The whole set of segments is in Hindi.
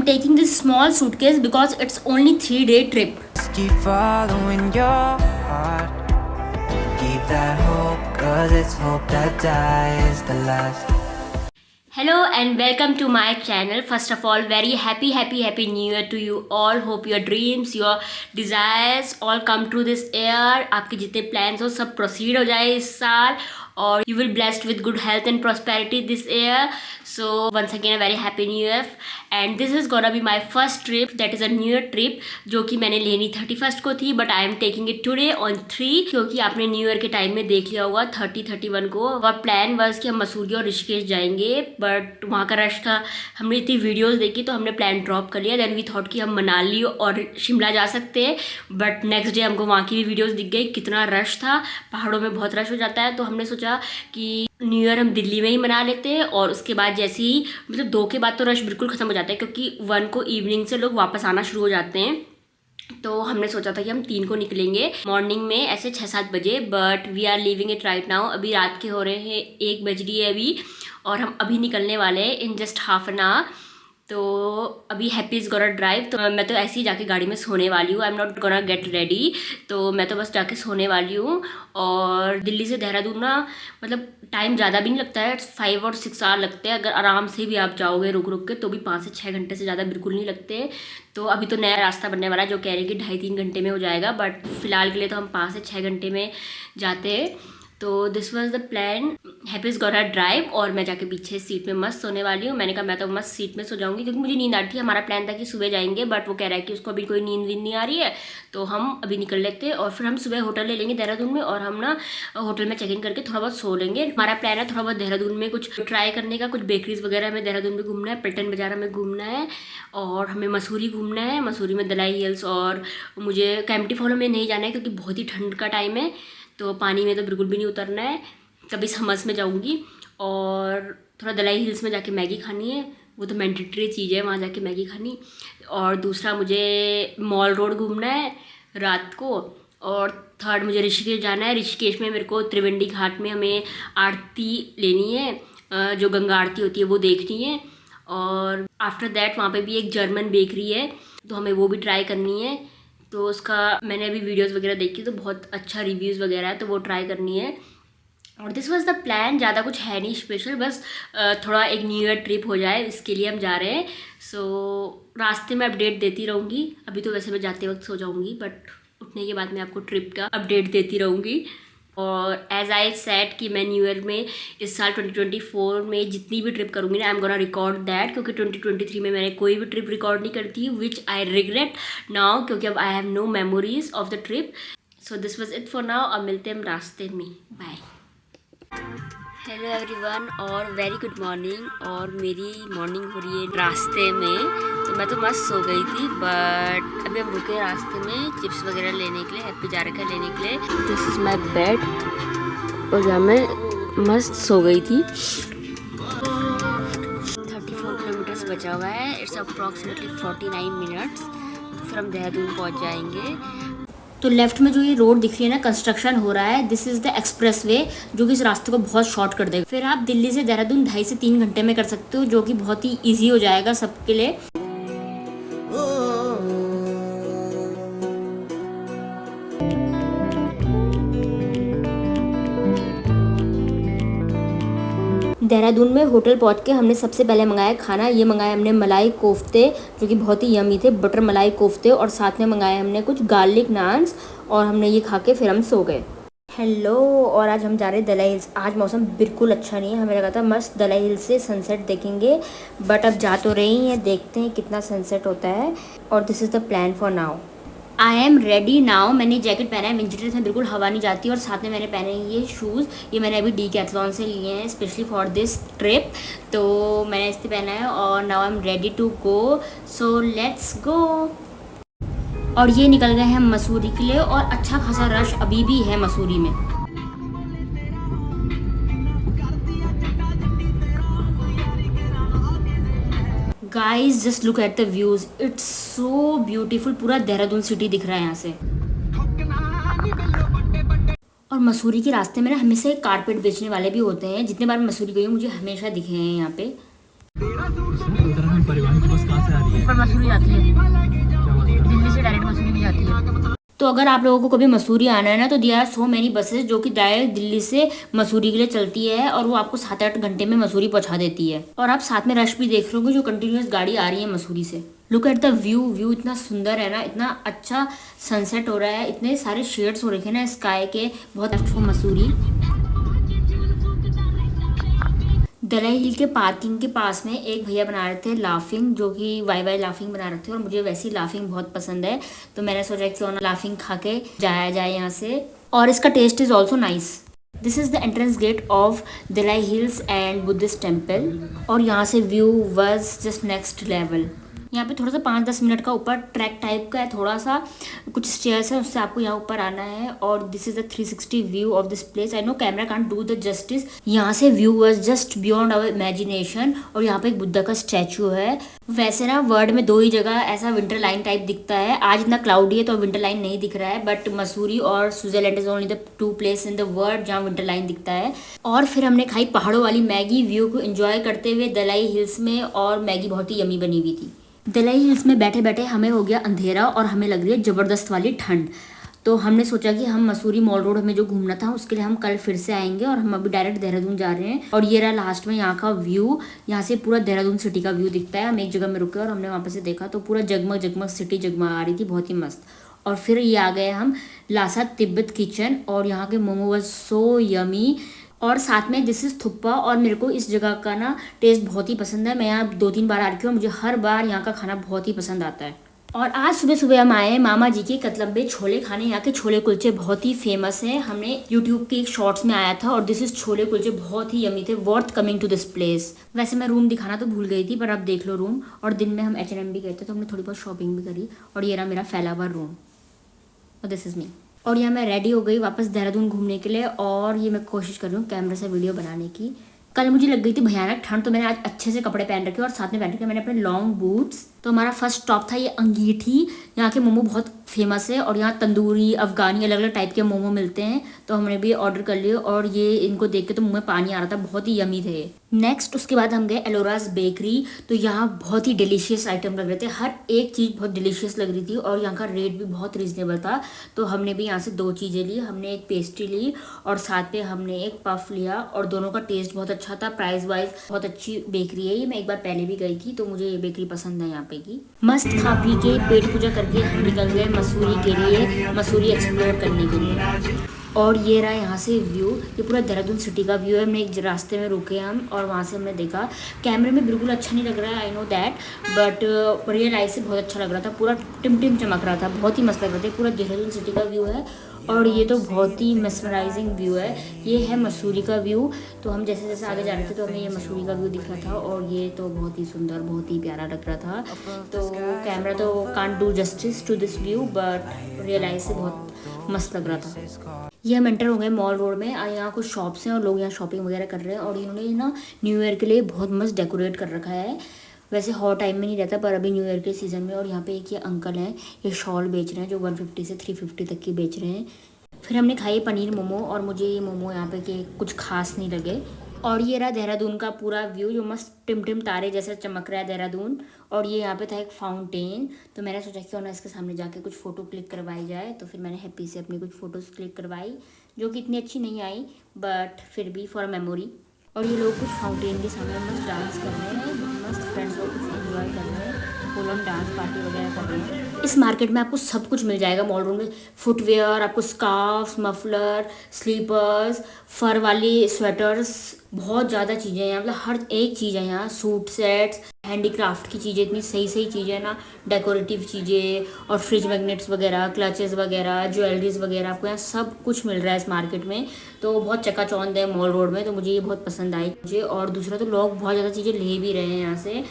am taking this small suitcase because it's only 3-day trip. Keep following your heart. Keep that hope, 'cause it's hope that dies the last. Hello and welcome to my channel. First of all, very happy new year to you all. Hope your dreams, your desires all come true this year. आपके जितने plans हो सब proceed हो जाए इस साल और you will blessed with good health and prosperity this year. So once again a very happy new year and this is gonna be my first trip, that is a new year trip जो कि मैंने लेनी 31st को थी but I am taking it today on 3 क्योंकि आपने न्यू ईयर के टाइम में देख लिया होगा 30-31 को और प्लान वाज कि हम मसूरी और ऋषिकेश जाएंगे बट वहाँ का रश था। हमने इतनी वीडियोस देखी तो हमने प्लान ड्रॉप कर लिया। देन वी थॉट कि हम मनाली और शिमला जा सकते हैं बट नेक्स्ट डे हमको वहाँ की भी वीडियोस दिख गई, कितना रश था, पहाड़ों में बहुत रश हो जाता है। तो हमने सोचा कि न्यू ईयर हम दिल्ली में ही मना लेते हैं और उसके बाद जैसे ही मतलब 2 के बाद तो रश बिल्कुल ख़त्म हो जाता है क्योंकि 1 को इवनिंग से लोग वापस आना शुरू हो जाते हैं। तो हमने सोचा था कि हम 3 को निकलेंगे मॉर्निंग में ऐसे 6-7 बजे but we are living it right now. अभी रात के हो रहे हैं 1 बज रही है अभी और हम अभी निकलने वाले हैं in just half an hour. तो अभी हैप्पी इज़ गोना ड्राइव, तो मैं तो ऐसे ही जाके गाड़ी में सोने वाली हूँ। I am not gonna get ready, तो मैं तो बस जाके सोने वाली हूँ। और दिल्ली से देहरादून ना मतलब टाइम ज़्यादा भी नहीं लगता है, 5 और 6 आवर लगते हैं। अगर आराम से भी आप जाओगे रुक रुक के तो भी 5 से 6 घंटे से ज़्यादा बिल्कुल नहीं लगते। तो अभी तो नया रास्ता बनने वाला है जो कह रहे हैं कि 2.5-3 घंटे में हो जाएगा बट फ़िलहाल के लिए तो हम 5 से 6 घंटे में जाते हैं। तो this was the plan, happy is gonna drive और मैं जाके पीछे सीट में मस्त सोने वाली हूँ। मैंने कहा मैं तो मस्त सीट में सो जाऊँगी क्योंकि मुझे नींद आ रही थी। हमारा प्लान था कि सुबह जाएंगे बट वो कह रहा है कि उसको अभी कोई नींद वींद नहीं आ रही है तो हम अभी निकल लेते हैं और फिर हम सुबह होटल ले लेंगे देहरादून में और हम ना होटल में चेक इन करके थोड़ा बहुत सो लेंगे। हमारा प्लान है थोड़ा बहुत देहरादून में कुछ ट्राई करने का, कुछ बेकरीज वगैरह हमें देहरादून में घूमना है, पल्टन बाज़ार हमें घूमना है और हमें मसूरी घूमना है। मसूरी में दलाई हिल्स और मुझे कैंपटी फॉलो में नहीं जाना है क्योंकि बहुत ही ठंड का टाइम है तो पानी में तो बिल्कुल भी नहीं उतरना है। कभी समर्स में जाऊंगी और थोड़ा दलाई हिल्स में जाके मैगी खानी है, वो तो मैंडेटरी चीज़ है वहाँ जाके मैगी खानी। और दूसरा मुझे मॉल रोड घूमना है रात को और थर्ड मुझे ऋषिकेश जाना है। ऋषिकेश में मेरे को त्रिवेणी घाट में हमें आरती लेनी है, जो गंगा आरती होती है वो देखनी है। और आफ्टर दैट वहाँ पे भी एक जर्मन बेकरी है तो हमें वो भी ट्राई करनी है। तो उसका मैंने अभी वीडियोज़ वगैरह देखी तो बहुत अच्छा रिव्यूज़ वगैरह है तो वो ट्राई करनी है। और दिस वाज द प्लान, ज़्यादा कुछ है नहीं स्पेशल, बस थोड़ा एक न्यू ईयर ट्रिप हो जाए इसके लिए हम जा रहे हैं। सो रास्ते में अपडेट देती रहूँगी। अभी तो वैसे मैं जाते वक्त सो जाऊँगी बट उठने के बाद मैं आपको ट्रिप का अपडेट देती रहूँगी। और एज आई सेड कि मैं न्यू ईयर में इस साल 2024 में जितनी भी ट्रिप करूँगी ना I am gonna record that क्योंकि 2023 में मैंने कोई भी ट्रिप रिकॉर्ड नहीं करती विच आई रिग्रेट नाउ क्योंकि अब I have no memories of the trip. So this was it for now. अब मिलते हैं हम रास्ते में, बाय। हेलो एवरीवन और वेरी गुड मॉर्निंग। और मेरी मॉर्निंग हो रही है रास्ते में, तो मैं तो मस्त सो गई थी बट अभी हम रुके रास्ते में चिप्स वगैरह लेने के लिए, हैप्पी जा रखा लेने के लिए। दिस इज़ माई बेड और जहाँ मैं मस्त सो गई थी। 34 किलोमीटर्स बचा हुआ है, इट्स अप्रॉक्सीमेटली 49 मिनट्स, तो फिर हम देहरादून पहुँच जाएंगे। तो लेफ्ट में जो ये रोड दिख रही है ना कंस्ट्रक्शन हो रहा है, this is the express way जो कि इस रास्ते को बहुत शॉर्ट कर देगा। फिर आप दिल्ली से देहरादून 2.5 से 3 घंटे में कर सकते हो जो कि बहुत ही ईजी हो जाएगा सबके लिए। देहरादून में होटल पहुंच के हमने सबसे पहले मंगाया खाना। ये मंगाया हमने मलाई कोफ्ते जो कि बहुत ही यमी थे, बटर मलाई कोफ्ते, और साथ में मंगाया हमने कुछ गार्लिक नान्स और हमने ये खा के फिर हम सो गए। हेलो, और आज हम जा रहे हैं दलाई हिल्स। आज मौसम बिल्कुल अच्छा नहीं है, हमें लगा था मस्त दलाई हिल्स से सनसेट देखेंगे बट अब जा तो रही हैं, देखते हैं कितना सनसेट होता है। और this is the plan for now. I am ready now. मैंने जैकेट पहना है, विंटर ड्रेस में बिल्कुल हवा नहीं जाती और साथ में मैंने पहने ये शूज़, ये मैंने अभी डीकैथलॉन से लिए हैं स्पेशली फॉर दिस ट्रिप, तो मैंने इससे पहना है और now I am ready to go, so let's go. और ये निकल गए हैं हम मसूरी के लिए और अच्छा खासा रश अभी भी है मसूरी में। Guys just look at the views, it's so beautiful. पूरा देहरादून सिटी दिख रहा है यहाँ से। और मसूरी के रास्ते में ना हमेशा एक कारपेट बेचने वाले भी होते हैं। जितने बार मैं मसूरी गई हूँ मुझे हमेशा दिखे हैं यहाँ पे। उत्तराखंड परिवहन की बस कहाँ से आ रही है? पर मसूरी जाती है, क्या बात कर दिल्ली से डायरेक्ट मसूरी भी जाती है। तो अगर आप लोगों को कभी मसूरी आना है ना, तो there are so many buses जो कि डायरेक्ट दिल्ली से मसूरी के लिए चलती है, और वो आपको 7-8 घंटे में मसूरी पहुंचा देती है। और आप साथ में रश भी देख रहे होंगे जो कंटिन्यूस गाड़ी आ रही है मसूरी से। लुक एट द व्यू इतना सुंदर है ना, इतना अच्छा सनसेट हो रहा है, इतने सारे शेड्स हो रखे हैं ना स्काई के, बहुत अच्छा मसूरी। दलाई हिल के पार्किंग के पास में एक भैया बना रहे थे लाफिंग, जो कि वाई लाफिंग बना रहे थे, और मुझे वैसी लाफिंग बहुत पसंद है, तो मैंने सोचा कि ना लाफिंग खा के जाया जाए यहाँ से, और इसका taste is also nice. This is the entrance gate of Dalai hills and Buddhist temple, और यहाँ से view was just next level. यहाँ पे थोड़ा सा 5-10 मिनट का ऊपर ट्रैक टाइप का है, थोड़ा सा कुछ स्टेयर्स है, उससे आपको यहाँ ऊपर आना है, और this is the 360 view of this place. I know camera can't do the justice, यहाँ से view was just beyond our imagination. और यहाँ पे एक बुद्धा का स्टैचू है। वैसे ना वर्ल्ड में 2 ही जगह ऐसा विंटर लाइन टाइप दिखता है, आज इतना क्लाउडी है तो विंटर लाइन नहीं दिख रहा है, बट मसूरी और Switzerland is only the 2 place in the world जहाँ विंटर लाइन दिखता है। और फिर हमने खाई पहाड़ों वाली मैगी, व्यू को एंजॉय करते हुए दलाई हिल्स में, और मैगी बहुत ही यमी बनी हुई थी। दलाई हिल्स में बैठे बैठे हमें हो गया अंधेरा, और हमें लग रही है ज़बरदस्त वाली ठंड। तो हमने सोचा कि हम मसूरी मॉल रोड हमें जो घूमना था उसके लिए हम कल फिर से आएंगे, और हम अभी डायरेक्ट देहरादून जा रहे हैं। और ये रहा लास्ट में यहाँ का व्यू, यहाँ से पूरा देहरादून सिटी का व्यू दिखता है। हम एक जगह में रुके और हमने वहाँ पे से देखा तो पूरा जगमग जगमग सिटी जगमगा रही थी, बहुत ही मस्त। और फिर ये आ गए हम लासा तिब्बत किचन, और यहाँ के मोमो वाज सो यमी, और साथ में दिस इज़ थुप्पा। और मेरे को इस जगह का ना टेस्ट बहुत ही पसंद है, मैं यहाँ 2-3 बार आ रही हूँ और मुझे हर बार यहाँ का खाना बहुत ही पसंद आता है। और आज सुबह सुबह हम आए मामा जी के कतलम्बे छोले खाने। यहाँ के छोले कुलचे बहुत ही फेमस हैं, हमने यूट्यूब के एक शॉर्ट्स में आया था, और दिस इज छोले कुलचे बहुत ही यमी थे, worth coming to this place. वैसे मैं रूम दिखाना तो भूल गई थी, पर अब देख लो रूम। और दिन में हम H&M भी गए थे, तो हमने थोड़ी बहुत शॉपिंग भी करी, और ये रहा मेरा फैला हुआ रूम, और दिस इज़ मी। और यहाँ मैं रेडी हो गई वापस देहरादून घूमने के लिए, और ये मैं कोशिश कर रही हूँ कैमरे से वीडियो बनाने की। कल मुझे लग गई थी भयानक ठंड, तो मैंने आज अच्छे से कपड़े पहन रखे, और साथ में पहन रखे मैंने अपने लॉन्ग बूट्स। तो हमारा फर्स्ट स्टॉप था ये अंगीठी। यहाँ के मोमो बहुत फेमस है, और यहाँ तंदूरी, अफगानी, अलग अलग टाइप के मोमो मिलते हैं, तो हमने भी ऑर्डर कर लिए, और ये इनको देख के तो मुँह में पानी आ रहा था, बहुत ही यमी थे। नेक्स्ट उसके बाद हम गए एलोराज बेकरी, तो यहाँ बहुत ही डिलीशियस आइटम लग रहे थे, हर एक चीज़ बहुत डिलीशियस लग रही थी, और यहाँ का रेट भी बहुत रीजनेबल था। तो हमने भी यहाँ से 2 चीज़ें ली, हमने एक पेस्ट्री ली, और साथ में हमने एक पफ लिया, और दोनों का टेस्ट बहुत अच्छा था। प्राइस वाइज बहुत अच्छी बेकरी है ये, मैं एक बार पहले भी गई थी, तो मुझे ये बेकरी पसंद है यहाँ पे की। मस्त खा पी के पेट पूजा करके हम निकल गए मसूरी के लिए, मसूरी एक्सप्लोर करने के लिए। और ये रहा यहाँ से व्यू, ये पूरा देहरादून सिटी का व्यू है। हमने एक रास्ते में रुके हम, और वहाँ से हमने देखा, कैमरे में बिल्कुल अच्छा नहीं लग रहा है, I know that, but real life से बहुत अच्छा लग रहा था, पूरा टिम चमक रहा था, बहुत ही मस्त लग रहा था। पूरा देहरादून सिटी का व्यू है, और ये तो बहुत ही मेस्मराइजिंग व्यू है। ये है मसूरी का व्यू। तो हम जैसे जैसे आगे जा रहे थे तो हमें ये मसूरी का व्यू दिख रहा था, और ये तो बहुत ही सुंदर, बहुत ही प्यारा लग रहा था। तो कैमरा तो can't do justice to this view, but realise से बहुत मस्त लग रहा था। ये हम एंटर हो गए मॉल रोड में, यहाँ कुछ शॉप्स हैं और लोग यहाँ शॉपिंग वगैरह कर रहे हैं, और इन्होंने ना न्यू ईयर के लिए बहुत मस्त डेकोरेट कर रखा है। वैसे हॉट टाइम में नहीं रहता, पर अभी न्यू ईयर के सीज़न में। और यहाँ पे एक ये अंकल हैं, ये शॉल बेच रहे हैं जो 150 से 350 तक की बेच रहे हैं। फिर हमने खाई पनीर मोमो, और मुझे ये मोमो यहाँ पे के कुछ खास नहीं लगे। और ये रहा देहरादून का पूरा व्यू, जो मस्त टिम तारे जैसे चमक रहा है देहरादून। और ये यहाँ पे था एक फाउंटेन, तो मैंने सोचा क्यों ना इसके सामने जाके कुछ फ़ोटो क्लिक करवाई जाए। तो फिर मैंने हैप्पी से अपनी कुछ फ़ोटोज़ क्लिक करवाई, जो कि इतनी अच्छी नहीं आई, बट फिर भी फॉर मेमोरी। और ये लोग कुछ फाउंटेन के सामने मस्त डांस कर रहे हैं, मस्त फ्रेंड्स लोग कुछ एंजॉय कर रहे हैं, फुल ऑन डांस पार्टी वगैरह कर रहे हैं। इस मार्केट में आपको सब कुछ मिल जाएगा मॉल रोड में, फुटवेयर, आपको स्कार्फ, मफलर, स्लीपर्स, फर वाली स्वेटर्स, बहुत ज़्यादा चीज़ें हैं, मतलब हर एक चीज़ है यहाँ। सूट सेट्स, हैंडीक्राफ्ट की चीज़ें, इतनी सही सही चीज़ें ना, डेकोरेटिव चीज़ें, और फ्रिज मैग्नेट्स वगैरह, क्लचेस वगैरह, ज्वेलरीज वगैरह, आपको यहाँ सब कुछ मिल रहा है इस मार्केट में। तो बहुत चकाचौंध है मॉल रोड में, तो मुझे ये बहुत पसंद आई मुझे। और दूसरा तो लोग बहुत ज़्यादा चीज़ें ले भी रहे हैं यहाँ से।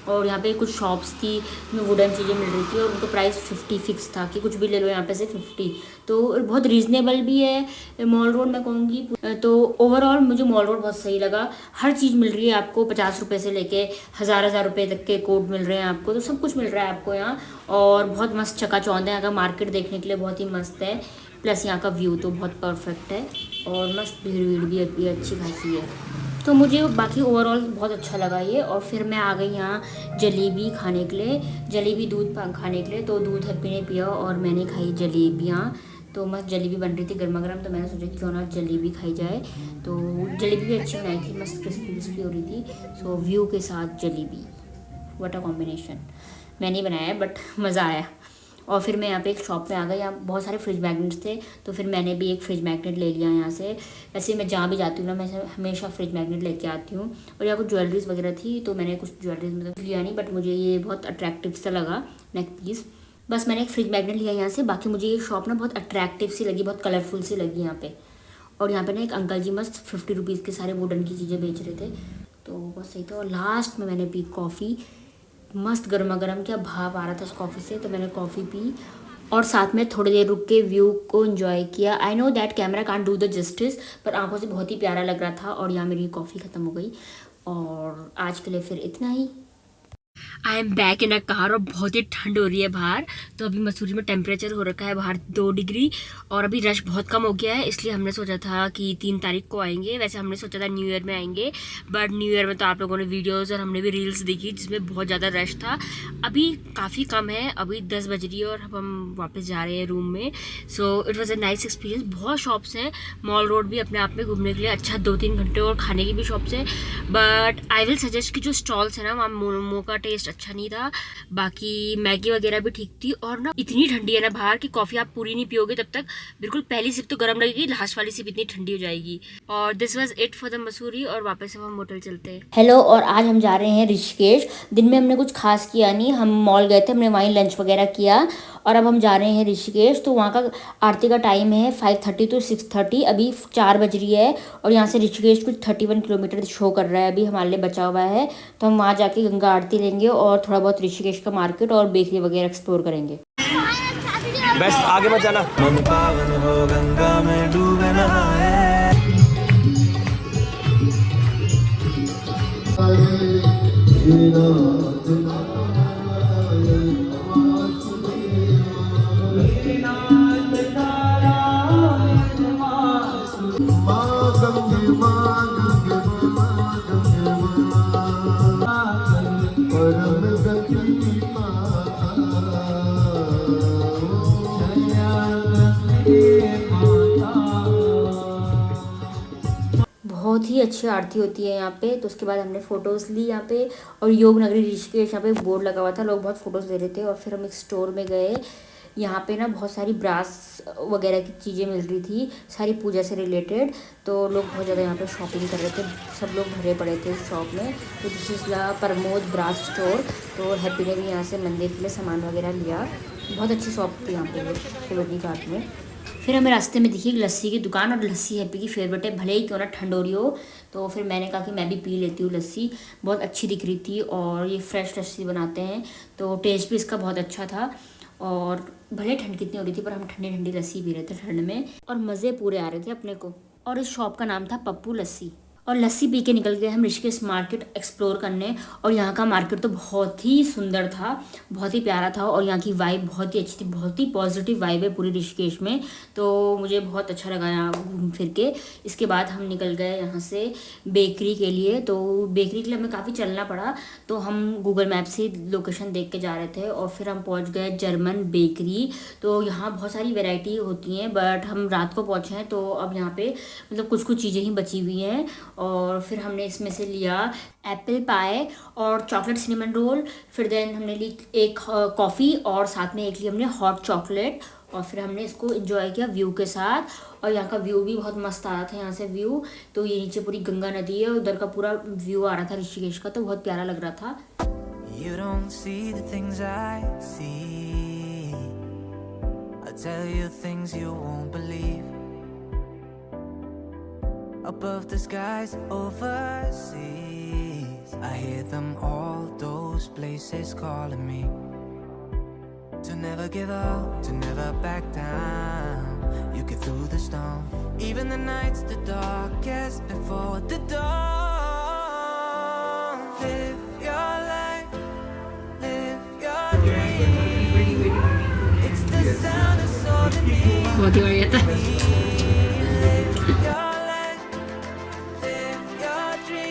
और यहाँ पे कुछ शॉप्स थी में वुडन चीज़ें मिल रही थी, और उनका प्राइस 50 फिक्स था कि कुछ भी ले लो यहाँ पे से 50। तो बहुत रीज़नेबल भी है मॉल रोड, मैं कहूँगी। तो ओवरऑल मुझे मॉल रोड बहुत सही लगा। हर चीज़ मिल रही है आपको, 50 रुपये से लेके हज़ार रुपये तक के कोट मिल रहे हैं आपको, तो सब कुछ मिल रहा है आपको यहाँ। और बहुत मस्त चकाचौंध है यहाँ का मार्केट, देखने के लिए बहुत ही मस्त है। प्लस यहाँ का व्यू तो बहुत परफेक्ट है, और मस्त भीड़ भी अच्छी खासी है। तो मुझे बाकी ओवरऑल बहुत अच्छा लगा ये। और फिर मैं आ गई यहाँ जलेबी खाने के लिए, जलेबी दूध खाने के लिए। तो दूध हैप्पी ने पिया और मैंने खाई जलेबियाँ। तो मस्त जलेबी बन रही थी गर्मा गर्म, तो मैंने सोचा क्यों ना जलेबी खाई जाए। तो जलेबी भी अच्छी बनाई थी, मस्त क्रिस्पी क्रिस्पी हो रही थी। सो व्यू के साथ जलेबी, व्हाट अ कॉम्बिनेशन। मैंने बनाया बट मज़ा आया। और फिर मैं यहाँ पे एक शॉप में आ गई, यहाँ बहुत सारे फ्रिज मैग्नेट्स थे, तो फिर मैंने भी एक फ्रिज मैग्नेट ले लिया यहाँ से। वैसे मैं जहाँ भी जाती हूँ ना, मैं हमेशा फ्रिज मैग्नेट लेके आती हूँ। और यहाँ कुछ ज्वेलरीज वगैरह थी, तो मैंने कुछ ज्वेलरीज मतलब लिया नहीं, बट मुझे ये बहुत अट्रैक्टिव सा लगा नेक पीस। बस मैंने एक फ्रिज मैग्नेट लिया यहाँ से। बाकी मुझे ये शॉप ना बहुत अट्रैक्टिव सी लगी, बहुत कलरफुल सी लगी यहाँ पे। और यहाँ पे ना एक अंकल जी मस्त 50 रुपीज़ के सारे वुडन की चीज़ें बेच रहे थे, तो बहुत सही था। और लास्ट में मैंने पी कॉफ़ी, मस्त गर्मा गर्म, क्या भाप आ रहा था उस कॉफ़ी से। तो मैंने कॉफ़ी पी और साथ में थोड़ी देर रुक के व्यू को एंजॉय किया। I know that camera can't do the justice, पर आंखों से बहुत ही प्यारा लग रहा था। और यहाँ मेरी कॉफ़ी ख़त्म हो गई। और आज के लिए फिर इतना ही। I am back in a car और बहुत ही ठंड हो रही है बाहर। तो अभी मसूरी में टेम्परेचर हो रखा है बाहर 2 डिग्री, और अभी रश बहुत कम हो गया है। इसलिए हमने सोचा था कि 3 तारीख को आएंगे। वैसे हमने सोचा था न्यू ईयर में आएंगे, बट न्यू ईयर में तो आप लोगों ने वीडियोस और हमने भी रील्स देखी जिसमें बहुत ज़्यादा रश था। अभी काफ़ी कम है, अभी 10 बज रही है और अब हम वापस जा रहे हैं रूम में। So it was a nice experience. बहुत शॉप्स हैं, मॉल रोड भी अपने आप में घूमने के लिए अच्छा 2-3 घंटे, और खाने की भी शॉप्स हैं। बट आई विल सजेस्ट कि जो स्टॉल्स हैं ना, वहाँ मोमो का टेस्ट अच्छा नहीं था। बाकी मैगी वगैरह भी ठीक थी। और ना इतनी ठंडी है ना बाहर कि कॉफ़ी आप पूरी नहीं पियोगे तब तक, बिल्कुल पहली सिप तो गर्म लगेगी, लास्ट वाली सिप इतनी ठंडी हो जाएगी। और this was it for the Mussoorie, और वापस हम होटल चलते हैं। हेलो, और आज हम जा रहे हैं ऋषिकेश। दिन में हमने कुछ खास किया नहीं, हम मॉल गए थे, हमने वहीं लंच वगैरह किया। और अब हम जा रहे हैं ऋषिकेश। तो वहाँ का आरती का टाइम है 5:30 to 6:30। अभी 4 बज रही है और यहाँ से ऋषिकेश कुछ 31 किलोमीटर शो कर रहा है अभी हमारे लिए बचा हुआ है। तो हम वहाँ जाके गंगा आरती लेंगे और थोड़ा बहुत ऋषिकेश का मार्केट और बेकरी वगैरह एक्सप्लोर करेंगे। बेस्ट आगे मत जाना। मन पावन हो गंगा में डूबे नहाए। बहुत ही अच्छी आरती होती है यहाँ पे। तो उसके बाद हमने फ़ोटोज़ ली यहाँ पे, और योग नगरी ऋषिकेश यहाँ पे बोर्ड लगा हुआ था, लोग बहुत फ़ोटोज़ ले रहे थे। और फिर हम एक स्टोर में गए, यहाँ पे ना बहुत सारी ब्रास वगैरह की चीज़ें मिल रही थी, सारी पूजा से रिलेटेड। तो लोग बहुत ज़्यादा यहाँ पे शॉपिंग कर रहे थे, सब लोग भरे पड़े थे इस शॉप में। तो this is the Pramod brass store. तो हैप्पी ने भी यहाँ से मंदिर के लिए सामान वगैरह लिया। बहुत अच्छी शॉप थी यहाँ पे शिवजी घाट में। फिर हमें रास्ते में दिखी लस्सी की दुकान, और लस्सी हैप्पी की फेवरेट है, भले ही क्यों ना ठंड हो रही हो। तो फिर मैंने कहा कि मैं भी पी लेती हूँ लस्सी। बहुत अच्छी दिख रही थी, और ये फ्रेश लस्सी बनाते हैं, तो टेस्ट भी इसका बहुत अच्छा था। और भले ठंड कितनी हो रही थी, पर हम ठंडी ठंडी लस्सी पी रहे थे ठंड में, और मज़े पूरे आ रहे थे अपने को। और इस शॉप का नाम था पप्पू लस्सी। और लस्सी पी के निकल गए हम ऋषिकेश मार्केट एक्सप्लोर करने। और यहाँ का मार्केट तो बहुत ही सुंदर था, बहुत ही प्यारा था, और यहाँ की वाइब बहुत ही अच्छी थी, बहुत ही पॉजिटिव वाइब है पूरी ऋषिकेश में। तो मुझे बहुत अच्छा लगा यहाँ घूम फिर के। इसके बाद हम निकल गए यहाँ से बेकरी के लिए। तो बेकरी के लिए हमें काफ़ी चलना पड़ा, तो हम गूगल मैप से लोकेशन देख के जा रहे थे। और फिर हम पहुँच गए जर्मन बेकरी। तो यहाँ बहुत सारी वेराइटी होती हैं, बट हम रात को पहुँचे हैं, तो अब यहाँ पे मतलब कुछ कुछ चीज़ें ही बची हुई हैं। और फिर हमने इसमें से लिया एप्पल पाए और चॉकलेट सिनेमन रोल। फिर देन हमने ली एक कॉफ़ी, और साथ में एक ली हमने हॉट चॉकलेट। और फिर हमने इसको एंजॉय किया व्यू के साथ। और यहाँ का व्यू भी बहुत मस्त आ रहा था यहाँ से व्यू। तो ये नीचे पूरी गंगा नदी है, उधर का पूरा व्यू आ रहा था ऋषिकेश का, तो बहुत प्यारा लग रहा था। You don't see the things I see. I tell you things you won't believe. Above the skies overseas, I hear them all, those places calling me. To never give up, to never back down. You get through the storm, even the nights the darkest before the dawn. Live your life, live your dream. It's the sound of soul in me. बहुत ही बढ़िया था। Live your life, live your dream.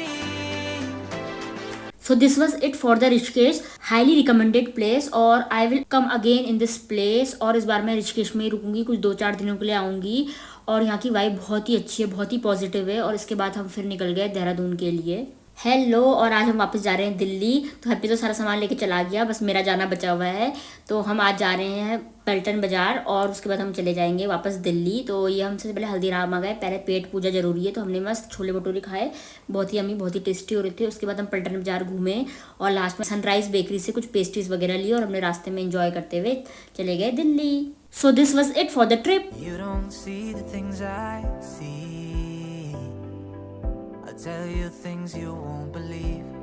So this was it for the Rishikesh, highly recommended place, और I will come again in this place। और इस बार मैं ऋषिकेश में ही रुकूंगी, कुछ 2-4 दिनों के लिए आऊँगी। और यहाँ की वाइब बहुत ही अच्छी है, बहुत ही पॉजिटिव है। और इसके बाद हम फिर निकल गए देहरादून के लिए। हेलो, और आज हम वापस जा रहे हैं दिल्ली। तो हैप्पी तो सारा सामान लेके चला गया, बस मेरा जाना बचा हुआ है। तो हम आज जा रहे हैं पल्टन बाजार, और उसके बाद हम चले जाएंगे वापस दिल्ली। तो ये हमसे पहले हल्दीराम आ गए, पहले पेट पूजा जरूरी है। तो हमने मस्त छोले भटूरे खाए, बहुत ही यम्मी, बहुत ही टेस्टी हो रहे थे। उसके बाद हम पल्टन बाजार घूमे, और लास्ट में सनराइज बेकरी से कुछ पेस्ट्रीज वगैरह ली, और हमने रास्ते में एंजॉय करते हुए चले गए दिल्ली। सो this was it for the trip. You don't see the things I see. I tell you things you won't believe.